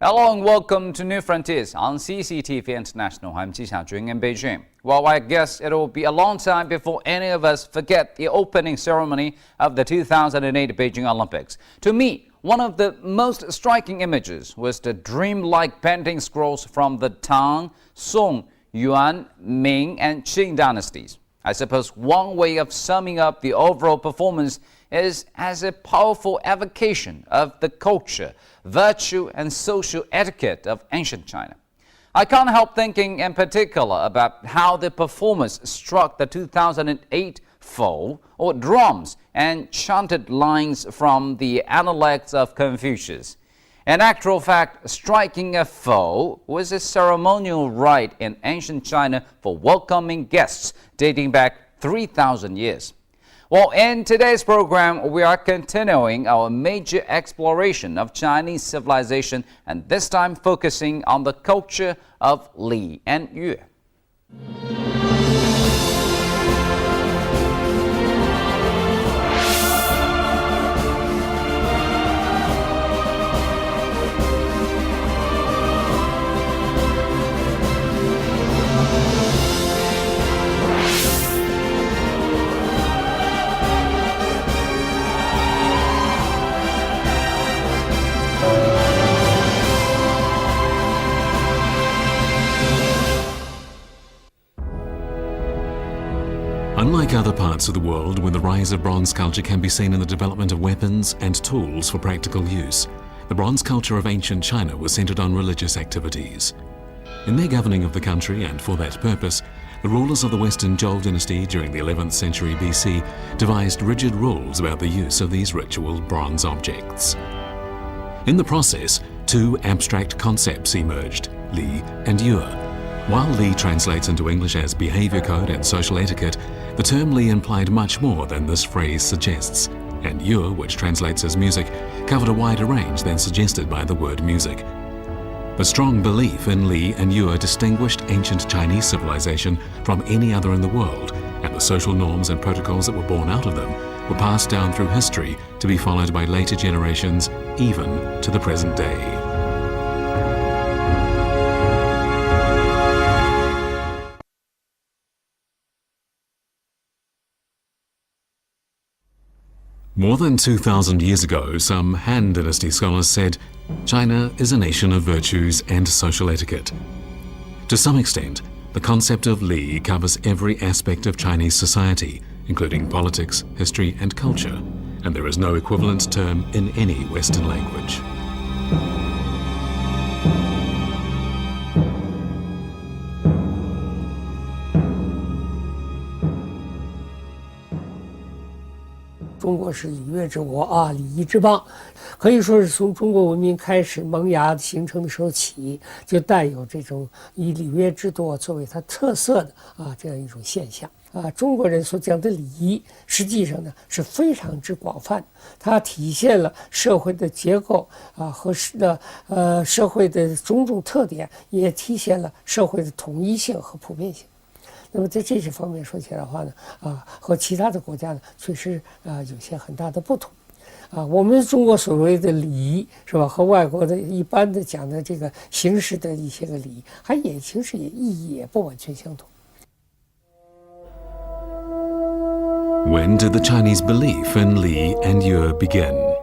Hello and welcome to New Frontiers on CCTV International. I'm Ji Xiaojun in Beijing. Well, I guess it will be a long time before any of us forget the opening ceremony of the 2008 Beijing Olympics. To me, one of the most striking images was the dreamlike painting scrolls from the Tang, Song, Yuan, Ming, and Qing dynasties. I suppose one way of summing up the overall performance is as a powerful evocation of the culture, virtue, and social etiquette of ancient China. I can't help thinking in particular about how the performance struck the 2008 foal or drums and chanted lines from the Analects of Confucius. In actual fact, striking a foal was a ceremonial rite in ancient China for welcoming guests dating back 3,000 years. Well, in today's program, we are continuing our major exploration of Chinese civilization, and this time focusing on the culture of Li and Yue. Unlike other parts of the world where the rise of bronze culture can be seen in the development of weapons and tools for practical use, the bronze culture of ancient China was centered on religious activities. In their governing of the country, and for that purpose, the rulers of the Western Zhou dynasty during the 11th century BC devised rigid rules about the use of these ritual bronze objects. In the process, two abstract concepts emerged, Li and Yue. While Li translates into English as behavior code and social etiquette, the term Li implied much more than this phrase suggests, and Yue, which translates as music, covered a wider range than suggested by the word music. The strong belief in Li and Yue distinguished ancient Chinese civilization from any other in the world, and the social norms and protocols that were born out of them were passed down through history to be followed by later generations, even to the present day. More than 2,000 years ago, some Han Dynasty scholars said, China is a nation of virtues and social etiquette. To some extent, the concept of Li covers every aspect of Chinese society, including politics, history, and culture, and there is no equivalent term in any Western language. "中国是礼乐之国啊，礼仪之邦，可以说是从中国文明开始萌芽形成的时候起，就带有这种以礼乐制度作为它特色的这样一种现象中国人所讲的礼仪，实际上呢是非常之广泛，它体现了社会的结构和社会的种种特点，也体现了社会的统一性和普遍性。那么在这些方面说起来的话呢，和其他的国家呢，确实有些很大的不同。我们中国所谓的礼仪是吧，和外国的一般的讲的这个形式的一些个礼仪，其实意义也不完全相同。When did the Chinese belief in Li and Yue begin?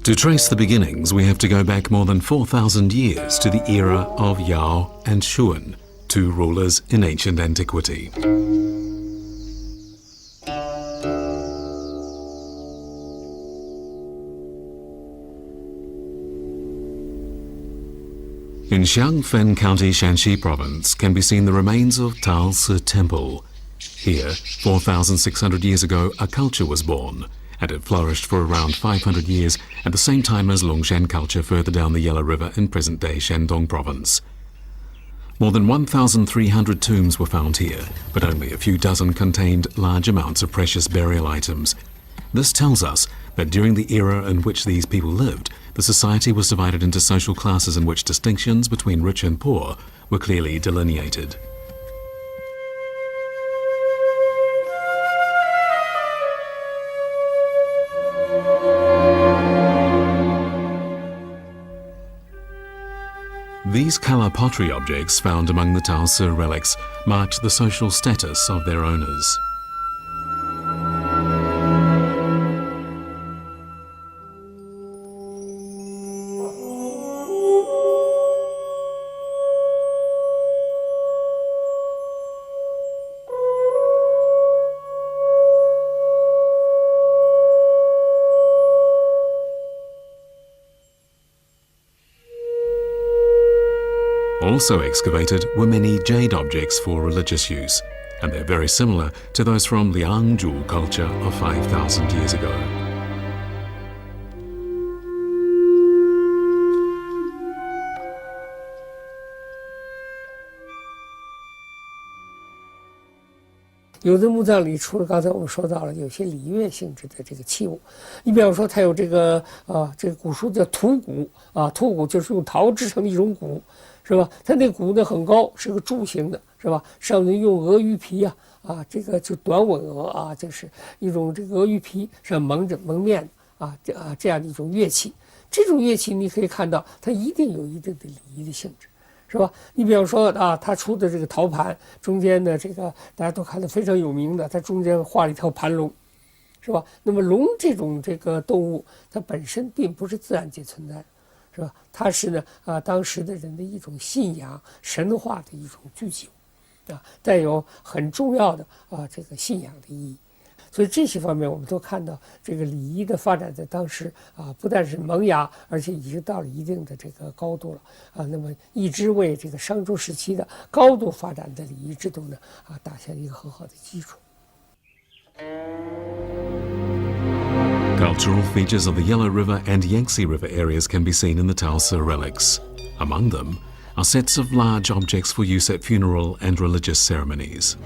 To trace the beginnings, we have to go back more than 4,000 years to the era of Yao and Shun, two rulers in ancient antiquity. In Xiangfen County, Shanxi Province, can be seen the remains of Taosi Temple. Here, 4,600 years ago, a culture was born, and it flourished for around 500 years at the same time as Longshan culture further down the Yellow River in present-day Shandong Province. More than 1,300 tombs were found here, but only a few dozen contained large amounts of precious burial items. This tells us that during the era in which these people lived, the society was divided into social classes in which distinctions between rich and poor were clearly delineated. These color pottery objects found among the Taosi relics marked the social status of their owners. Also excavated were many jade objects for religious use, and they're very similar to those from Liangzhu culture of 5,000 years ago. 有的墓葬里，除了刚才我们说到了有些礼乐性质的这个器物，你比方说它有这个古书叫土鼓啊，土鼓就是用陶制成的一种鼓，是吧？它那鼓呢很高，是个柱形的，是吧？上面用鹅鱼皮啊，这个就短吻鹅啊，就是一种这个鹅鱼皮上蒙面这样的一种乐器。这种乐器你可以看到，它一定有一定的礼仪的性质。 是吧？你比方说他出的这个陶盘中间的这个大家都看得非常有名的，它中间画了一条盘龙，是吧？那么龙这种这个动物，它本身并不是自然界存在的，是吧？它是呢当时的人的一种信仰神话的一种聚集物，带有很重要的这个信仰的意义。 所以这些方面，我们都看到这个礼仪的发展在当时不但是萌芽，而且已经到了一定的这个高度了那么一直为这个商周时期的高度发展的礼仪制度呢打下一个很好的基础。 Cultural features of the Yellow River and Yangtze River areas can be seen in the Taosi relics. Among them are sets of large objects for use at funeral and religious ceremonies.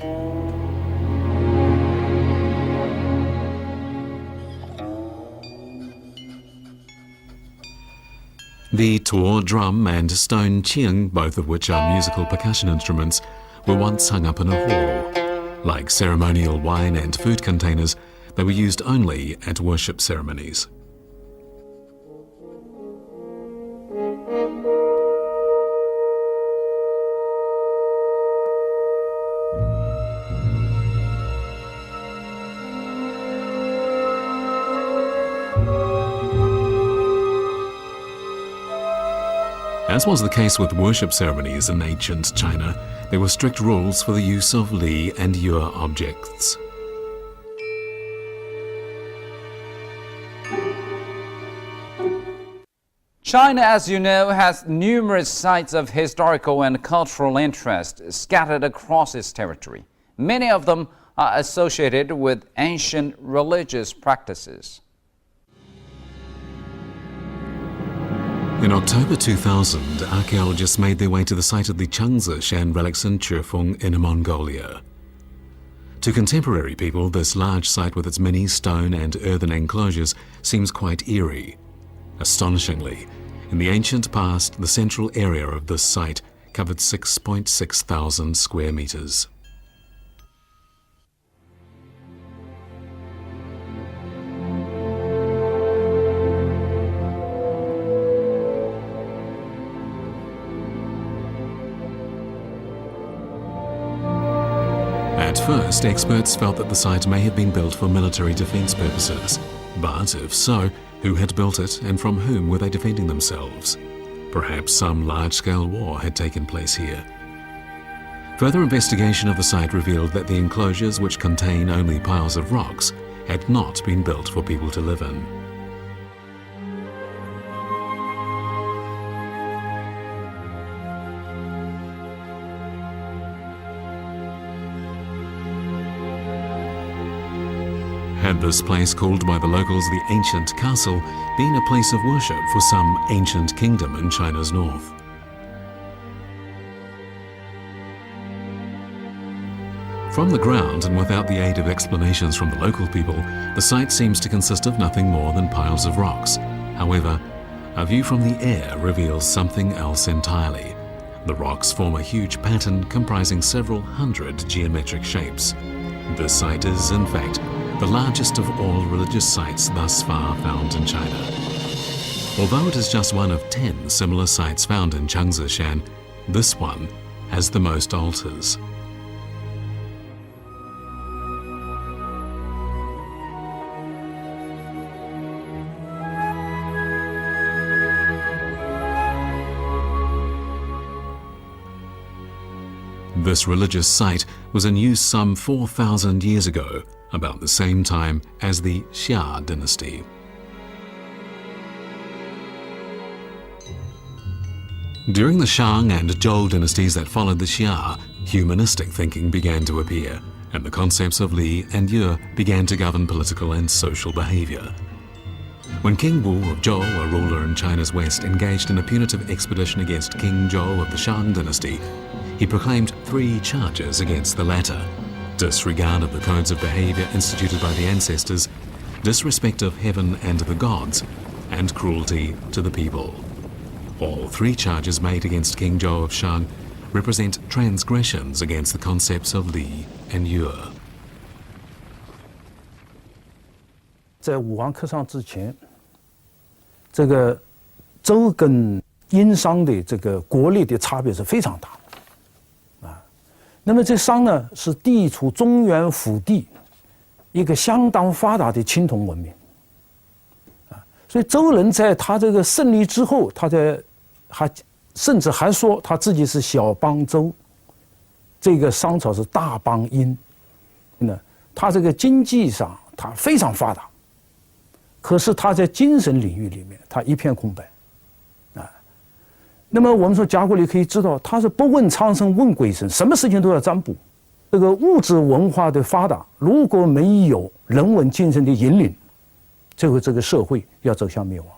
The tuo drum and stone qiang, both of which are musical percussion instruments, were once hung up in a hall. Like ceremonial wine and food containers, they were used only at worship ceremonies. As was the case with worship ceremonies in ancient China, there were strict rules for the use of li and yue objects. China, as you know, has numerous sites of historical and cultural interest scattered across its territory. Many of them are associated with ancient religious practices. In October 2000, archaeologists made their way to the site of the Changzi Shan relics in Chefeng in Mongolia. To contemporary people, this large site with its many stone and earthen enclosures seems quite eerie. Astonishingly, in the ancient past, the central area of this site covered 6.6 thousand square meters. At first, experts felt that the site may have been built for military defense purposes. But if so, who had built it and from whom were they defending themselves? Perhaps some large-scale war had taken place here. Further investigation of the site revealed that the enclosures, which contain only piles of rocks, had not been built for people to live in. Had this place, called by the locals the Ancient Castle, been a place of worship for some ancient kingdom in China's north? From the ground and without the aid of explanations from the local people, the site seems to consist of nothing more than piles of rocks. However, a view from the air reveals something else entirely. The rocks form a huge pattern comprising several hundred geometric shapes. This site is, in fact, the largest of all religious sites thus far found in China. Although it is just one of 10 similar sites found in Changzishan, this one has the most altars. This religious site was in use some 4,000 years ago, about the same time as the Xia dynasty. During the Shang and Zhou dynasties that followed the Xia, humanistic thinking began to appear, and the concepts of Li and Yue began to govern political and social behavior. When King Wu of Zhou, a ruler in China's west, engaged in a punitive expedition against King Zhou of the Shang dynasty, he proclaimed 3 charges against the latter: disregard of the codes of behavior instituted by the ancestors, disrespect of heaven and the gods, and cruelty to the people. All 3 charges made against King Zhou of Shang represent transgressions against the concepts of Li and Yue. 在武王克上之前，这个周跟殷商的这个国力的差别是非常大的啊。那么这商呢是地处中原腹地，一个相当发达的青铜文明啊。所以周人在他这个胜利之后，甚至还说他自己是小邦周，这个商朝是大邦殷。那他这个经济上他非常发达。 可是他在精神领域里面，他一片空白，啊。那么我们说贾国里可以知道，他是不问苍生问鬼神，什么事情都要占卜。这个物质文化的发达，如果没有人文精神的引领，最后这个社会要走向灭亡。